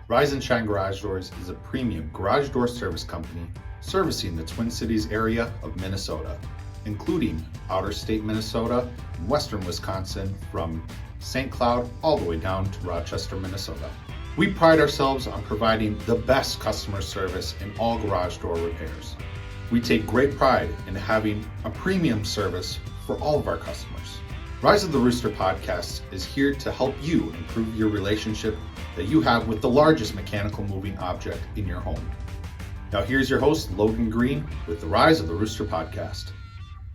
Rise and Shine Garage Doors is a premium garage door service company servicing the Twin Cities area of Minnesota, including outer state Minnesota and western Wisconsin from St. Cloud all the way down to Rochester, Minnesota. We pride ourselves on providing the best customer service in all garage door repairs. We take great pride in having a premium service for all of our customers. Rise of the Rooster podcast is here to help you improve your relationship that you have with the largest mechanical moving object in your home. Now here's your host, Logan Greene, with the Rise of the Rooster podcast.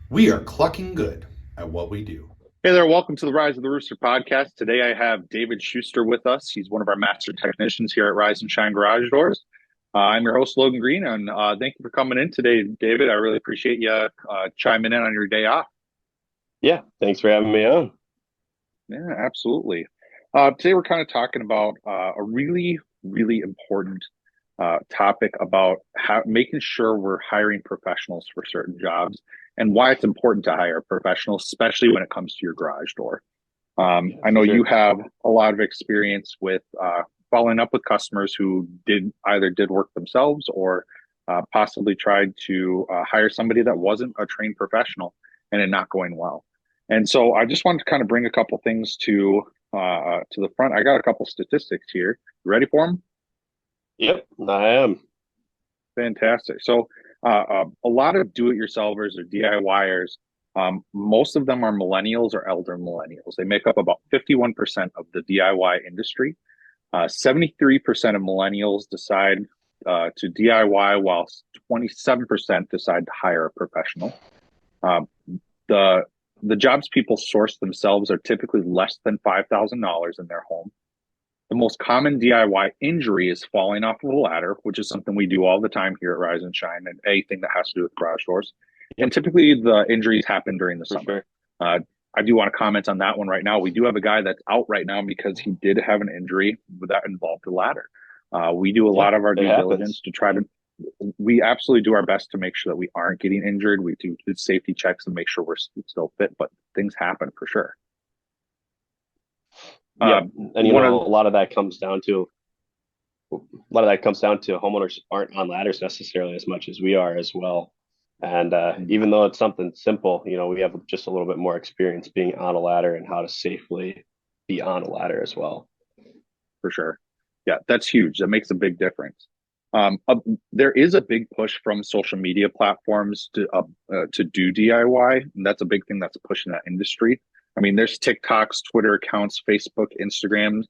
We are clucking good at what we do. Hey there, welcome to the Rise of the Rooster podcast. Today I have David Schuster with us. He's one of our master technicians here at Rise and Shine Garage Doors. I'm your host, Logan Greene, and thank you for coming in today, David. I really appreciate you chiming in on your day off. Yeah, thanks for having me on. Yeah, absolutely. Today we're kind of talking about a really, really important topic about making sure we're hiring professionals for certain jobs and why it's important to hire professionals, especially when it comes to your garage door. I know you have a lot of experience with following up with customers who either did work themselves or possibly tried to hire somebody that wasn't a trained professional and it not going well. And so I just wanted to kind of bring a couple things to the front. I got a couple statistics here. You ready for them? Yep, I am. Fantastic. So a lot of do-it-yourselfers or DIYers, most of them are millennials or elder millennials. They make up about 51% of the DIY industry. 73% of millennials decide to DIY, while 27% decide to hire a professional. The jobs people source themselves are typically less than $5,000 in their home. The most common DIY injury is falling off of a ladder, which is something we do all the time here at Rise and Shine, and anything that has to do with garage doors. And typically the injuries happen during the summer. Sure. I do want to comment on that one right now. We do have a guy that's out right now because he did have an injury that involved a ladder. We do a lot of our due diligence to try to, we absolutely do our best to make sure that we aren't getting injured. We do safety checks and make sure we're still fit, but things happen for sure. Yeah, and a lot of that comes down to homeowners aren't on ladders necessarily as much as we are as well. And even though it's something simple, we have just a little bit more experience being on a ladder and how to safely be on a ladder as well. For sure. Yeah, that's huge. That makes a big difference. There is a big push from social media platforms to do DIY, and that's a big thing that's pushing that industry. I mean, there's TikToks, Twitter accounts, Facebook, Instagram,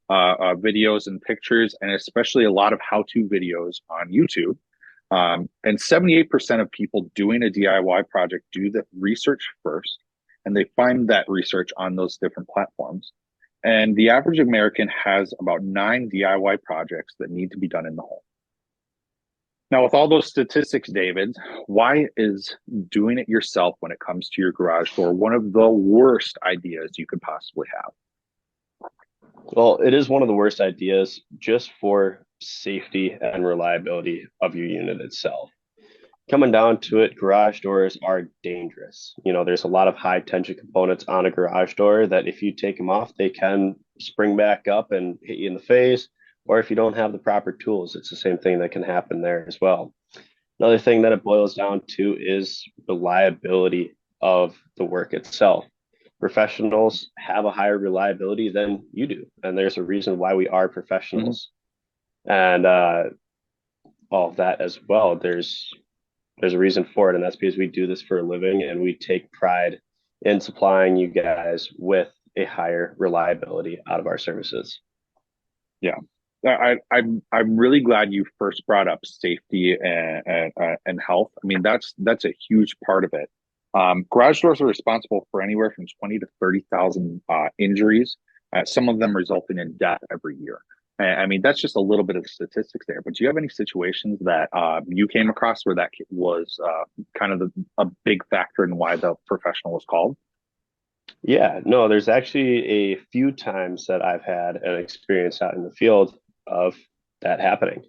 videos and pictures, and especially a lot of how-to videos on YouTube. And 78% of people doing a DIY project do the research first, and they find that research on those different platforms. And the average American has about 9 DIY projects that need to be done in the home. Now, with all those statistics, David, why is doing it yourself when it comes to your garage door one of the worst ideas you could possibly have? Well, it is one of the worst ideas just for safety and reliability of your unit itself. Coming down to it, garage doors are dangerous. There's a lot of high tension components on a garage door that if you take them off, they can spring back up and hit you in the face. Or if you don't have the proper tools, it's the same thing that can happen there as well. Another thing that it boils down to is reliability of the work itself. Professionals have a higher reliability than you do. And there's a reason why we are professionals. Mm-hmm. And all of that as well. There's a reason for it. And that's because we do this for a living and we take pride in supplying you guys with a higher reliability out of our services. Yeah. I'm really glad you first brought up safety and health. I mean, that's a huge part of it. Garage doors are responsible for anywhere from 20 to 30,000 injuries, some of them resulting in death every year. I mean, that's just a little bit of statistics there. But do you have any situations that you came across where that was kind of a big factor in why the professional was called? Yeah, no, there's actually a few times that I've had an experience out in the field of that happening.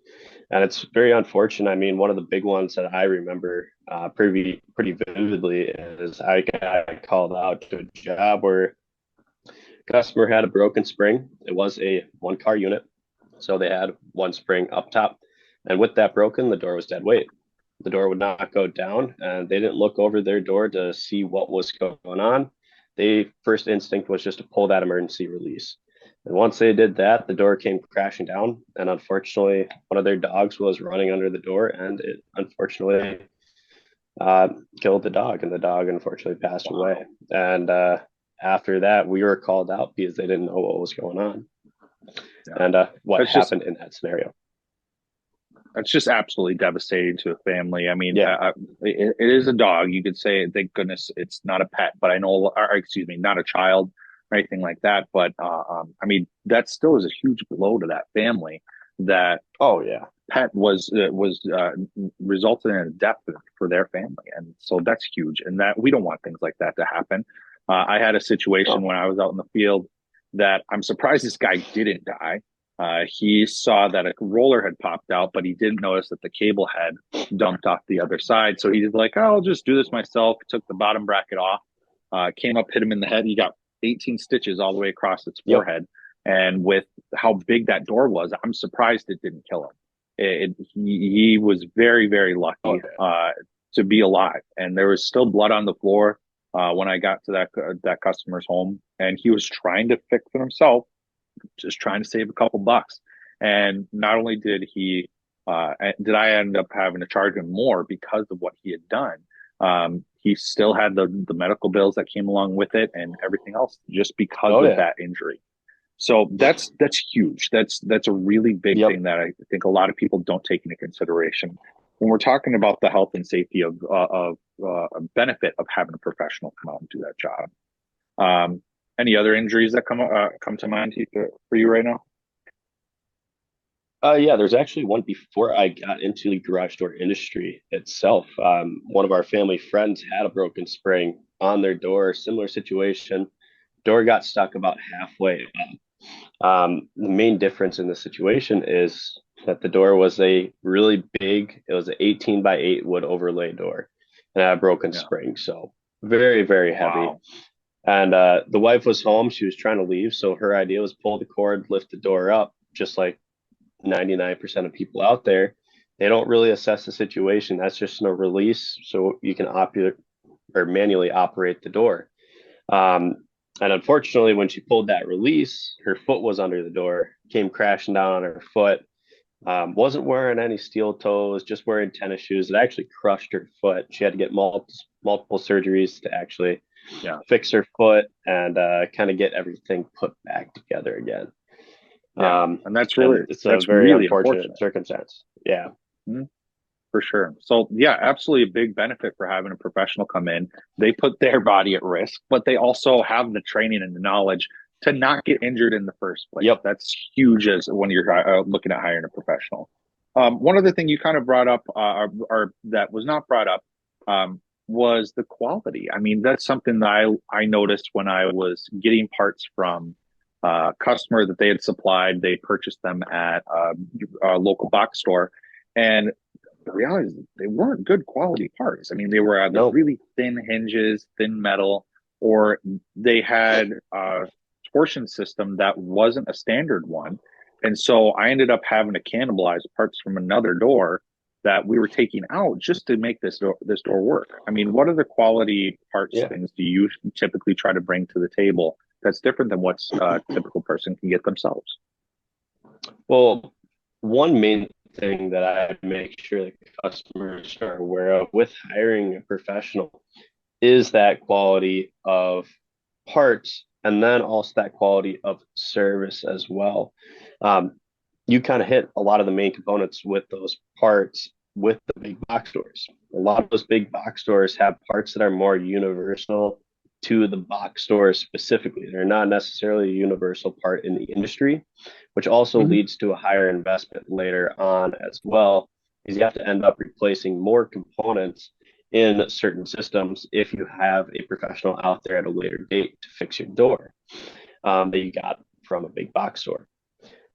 And it's very unfortunate. I mean, one of the big ones that I remember pretty vividly is I got called out to a job where a customer had a broken spring. It was a one-car unit. So they had one spring up top, and with that broken, the door was dead weight. The door would not go down, and they didn't look over their door to see what was going on. They first instinct was just to pull that emergency release. And once they did that, the door came crashing down. And unfortunately, one of their dogs was running under the door, and it unfortunately uh, killed the dog. And the dog unfortunately passed away. And after that, we were called out because they didn't know what was going on and what That's just happened in that scenario. that's just absolutely devastating to a family. I mean, Yeah. it is a dog. You could say, thank goodness it's not a pet, but I know, or excuse me, not a child or anything like that. But I mean, that still is a huge blow to that family. That Oh, yeah. pet was resulted in a death for their family, and so that's huge. And that we don't want things like that to happen. I had a situation Oh, when I was out in the field that I'm surprised this guy didn't die. He saw that a roller had popped out, but he didn't notice that the cable had dumped off the other side. So he's like, "Oh, I'll just do this myself." Took the bottom bracket off, came up, hit him in the head. He got 18 stitches all the way across its yep. forehead. And with how big that door was, I'm surprised it didn't kill him. He was very, very Oh, lucky yeah. to be alive. And there was still blood on the floor when I got to that customer's home, and he was trying to fix it himself, just trying to save a couple bucks. And not only did I end up having to charge him more because of what he had done, he still had the medical bills that came along with it and everything else just because Oh, of yeah. that injury. So that's huge. That's a really big Yep. thing that I think a lot of people don't take into consideration when we're talking about the health and safety of a benefit of having a professional come out and do that job. Any other injuries that come to mind for you right now? Yeah, there's actually one before I got into the garage door industry itself. One of our family friends had a broken spring on their door, similar situation. Door got stuck about halfway up. The main difference in the situation is that the door was a really big, it was an 18 by 8 wood overlay door and had a broken Yeah. spring. So very, very heavy. Wow. And the wife was home. She was trying to leave. So her idea was pull the cord, lift the door up, just like 99% of people out there. They don't really assess the situation. That's just a release. So you can or manually operate the door. Um, and unfortunately, when she pulled that release, her foot was under the door, came crashing down on her foot. Wasn't wearing any steel toes, just wearing tennis shoes. It actually crushed her foot. She had to get multiple surgeries to actually Yeah. fix her foot and kind of get everything put back together again. Yeah. And And it's a that's very really unfortunate unfortunate. circumstance. Yeah. Mhm. For sure. So yeah, absolutely a big benefit for having a professional come in. They put their body at risk, but they also have the training and the knowledge to not get injured in the first place. Yep. That's huge as when you're looking at hiring a professional. One other thing you kind of brought up, or that was not brought up, was the quality. I mean, that's something that I noticed when I was getting parts from a customer that they had supplied. They purchased them at a local box store, and the reality is they weren't good quality parts. I mean, they were either No. really thin hinges, thin metal, or they had a torsion system that wasn't a standard one. And so I ended up having to cannibalize parts from another door that we were taking out just to make this door work. I mean, what other quality parts Yeah. things do you typically try to bring to the table that's different than what's a typical person can get themselves? Well, one main thing that I make sure that customers are aware of with hiring a professional is that quality of parts and then also that quality of service as well. Um, you kind of hit a lot of the main components with those parts with the big box stores. A lot of those big box stores have parts that are more universal to the box stores specifically. They're not necessarily a universal part in the industry, which also Mm-hmm. leads to a higher investment later on as well, is you have to end up replacing more components in certain systems if you have a professional out there at a later date to fix your door that you got from a big box store.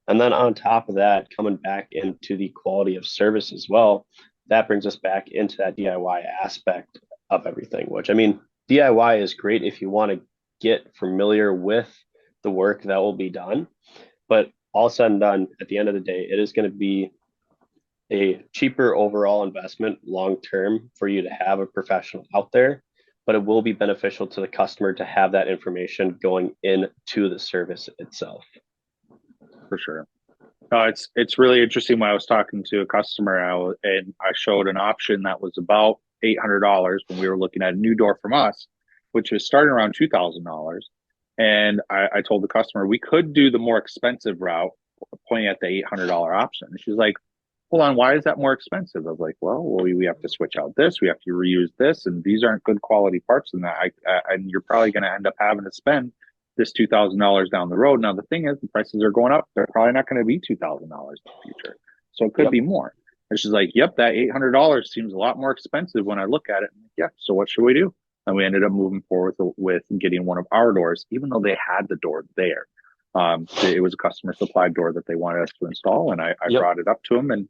And then on top of that, coming back into the quality of service as well, that brings us back into that DIY aspect of everything, which I mean, DIY is great if you want to get familiar with the work that will be done. But all said and done, at the end of the day, it is going to be a cheaper overall investment long term for you to have a professional out there, but it will be beneficial to the customer to have that information going into the service itself. For sure. It's really interesting. When I was talking to a customer, and I showed an option that was about $800 when we were looking at a new door from us, which was starting around $2,000. And I told the customer we could do the more expensive route, pointing at the $800 option. And she's like, hold on, why is that more expensive? I was like, well, we have to switch out this, we have to reuse this, and these aren't good quality parts in that. And you're probably going to end up having to spend this $2,000 down the road. Now, the thing is, the prices are going up. They're probably not going to be $2,000 in the future. So it could be more. And she's like, yep, that $800 seems a lot more expensive when I look at it. Like, yeah, so what should we do? And we ended up moving forward with getting one of our doors, even though they had the door there. It was a customer supplied door that they wanted us to install. And I brought it up to them, and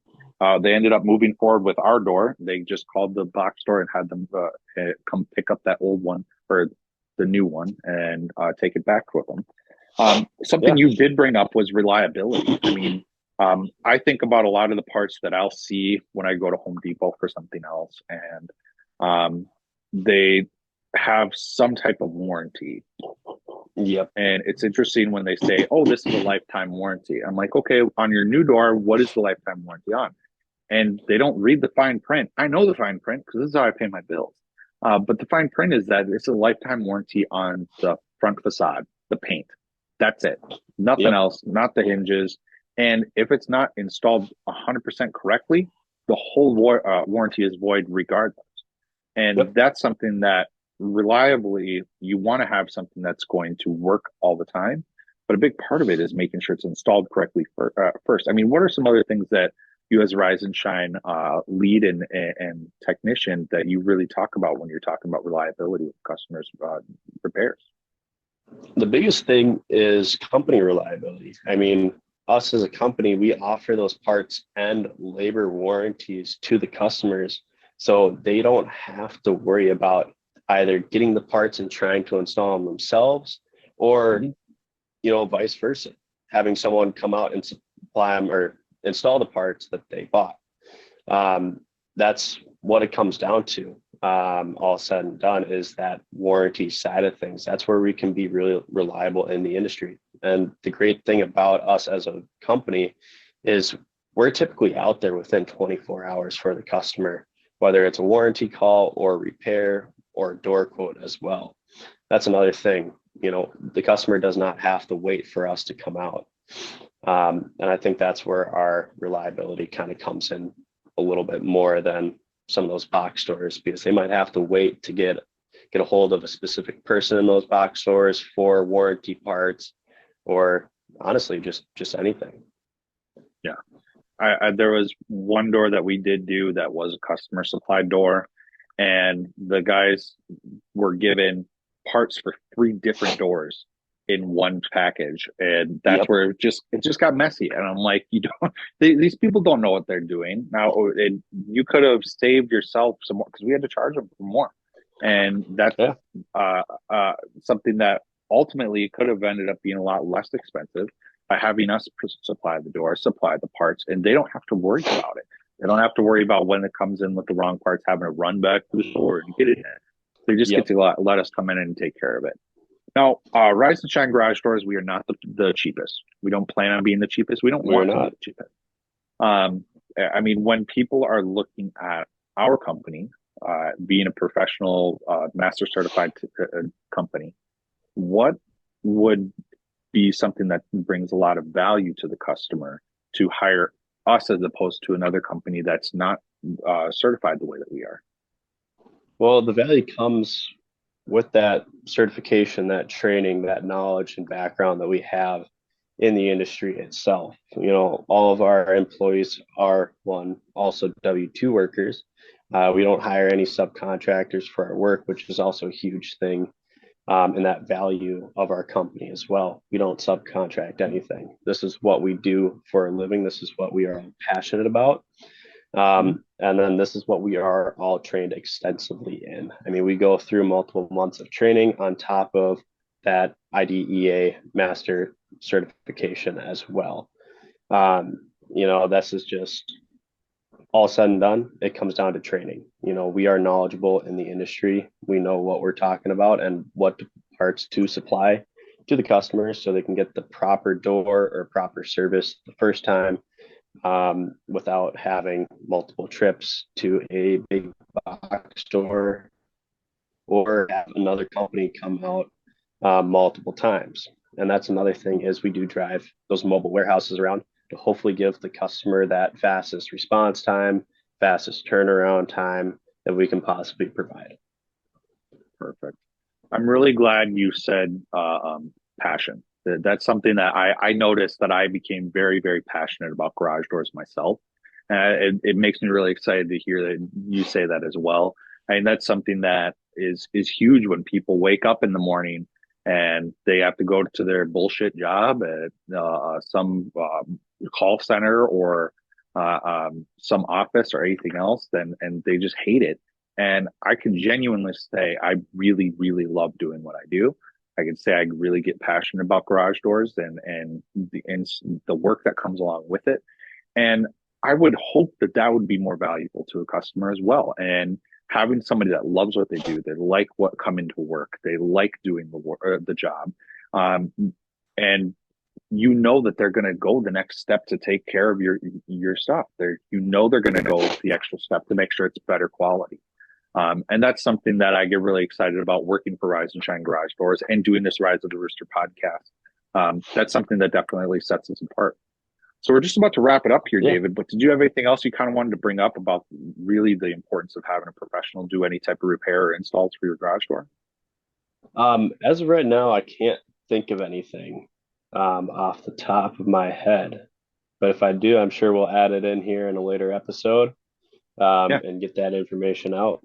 they ended up moving forward with our door. They just called the box store and had them come pick up that old one, or the new one, and take it back with them. Something you did bring up was reliability. I mean, I think about a lot of the parts that I'll see when I go to Home Depot for something else, and they have some type of warranty. Yep. And it's interesting when they say, oh, this is a lifetime warranty. I'm like, okay, on your new door, what is the lifetime warranty on? And they don't read the fine print. I know the fine print because this is how I pay my bills. But the fine print is that it's a lifetime warranty on the front facade, the paint. That's it. Nothing else, not the hinges. And if it's not installed 100% correctly, the whole warranty is void regardless. And that's something that reliably, you want to have something that's going to work all the time. But a big part of it is making sure it's installed correctly first. I mean, what are some other things that you as Rise and Shine lead and technician that you really talk about when you're talking about reliability with customers' repairs? The biggest thing is company reliability. I mean, us as a company, we offer those parts and labor warranties to the customers, so they don't have to worry about either getting the parts and trying to install them themselves, or vice versa, having someone come out and supply them or install the parts that they bought. That's what it comes down to. All said and done, is that warranty side of things. That's where we can be really reliable in the industry. And the great thing about us as a company is we're typically out there within 24 hours for the customer, whether it's a warranty call or repair or door quote as well. That's another thing. The customer does not have to wait for us to come out. And I think that's where our reliability kind of comes in a little bit more than some of those box stores, because they might have to wait to get a hold of a specific person in those box stores for warranty parts, or honestly, just anything. Yeah. There was one door that we did do that was a customer supplied door, and the guys were given parts for 3 different doors in one package, and that's where it just got messy. And I'm like, these people don't know what they're doing. Now, you could have saved yourself some more, because we had to charge them for more, and that's something that ultimately could have ended up being a lot less expensive by having us supply the door, supply the parts, and they don't have to worry about it. They don't have to worry about when it comes in with the wrong parts, having to run back to the store and get it in. They just get to let us come in and take care of it. Now, Rise and Shine garage doors, we are not the cheapest. We don't plan on being the cheapest. We don't want to be the cheapest. I mean, when people are looking at our company, being a professional, master certified company, what would be something that brings a lot of value to the customer to hire us as opposed to another company that's not certified the way that we are? Well, the value comes with that certification, that training, that knowledge and background that we have in the industry itself. All of our employees are also W-2 workers. We don't hire any subcontractors for our work, which is also a huge thing in that value of our company as well. We don't subcontract anything. This is what we do for a living. This is what we are passionate about. And then this is what we are all trained extensively in. I mean, we go through multiple months of training on top of that IDEA master certification as well. This is just all said and done. It comes down to training. We are knowledgeable in the industry. We know what we're talking about and what parts to supply to the customers so they can get the proper door or proper service the first time, without having multiple trips to a big box store or have another company come out multiple times. And that's another thing is we do drive those mobile warehouses around to hopefully give the customer that fastest response time, fastest turnaround time that we can possibly provide. Perfect. I'm really glad you said passion. That's something that I noticed that I became very, very passionate about garage doors myself. It makes me really excited to hear that you say that as well. I mean, that's something that is huge when people wake up in the morning and they have to go to their bullshit job at some call center or some office or anything else, and they just hate it. And I can genuinely say I really, really love doing what I do. I can say I really get passionate about garage doors and the work that comes along with it. And I would hope that that would be more valuable to a customer as well. And having somebody that loves what they do, they like what come into work, they like doing the work, the job, and that they're going to go the next step to take care of your stuff. They're going to go the extra step to make sure it's better quality. And that's something that I get really excited about working for Rise and Shine Garage Doors and doing this Rise of the Rooster podcast. That's something that definitely sets us apart. So we're just about to wrap it up here, David, but did you have anything else you kind of wanted to bring up about really the importance of having a professional do any type of repair or installs for your garage door? As of right now, I can't think of anything off the top of my head, but if I do, I'm sure we'll add it in here in a later episode and get that information out.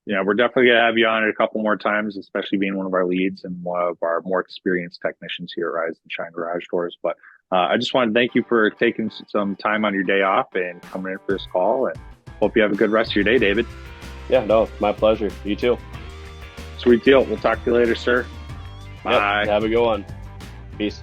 Yeah, we're definitely going to have you on it a couple more times, especially being one of our leads and one of our more experienced technicians here at Rise and Shine Garage Doors. But I just want to thank you for taking some time on your day off and coming in for this call, and hope you have a good rest of your day, David. Yeah, no, my pleasure. You too. Sweet deal. We'll talk to you later, sir. Bye. Yep, have a good one. Peace.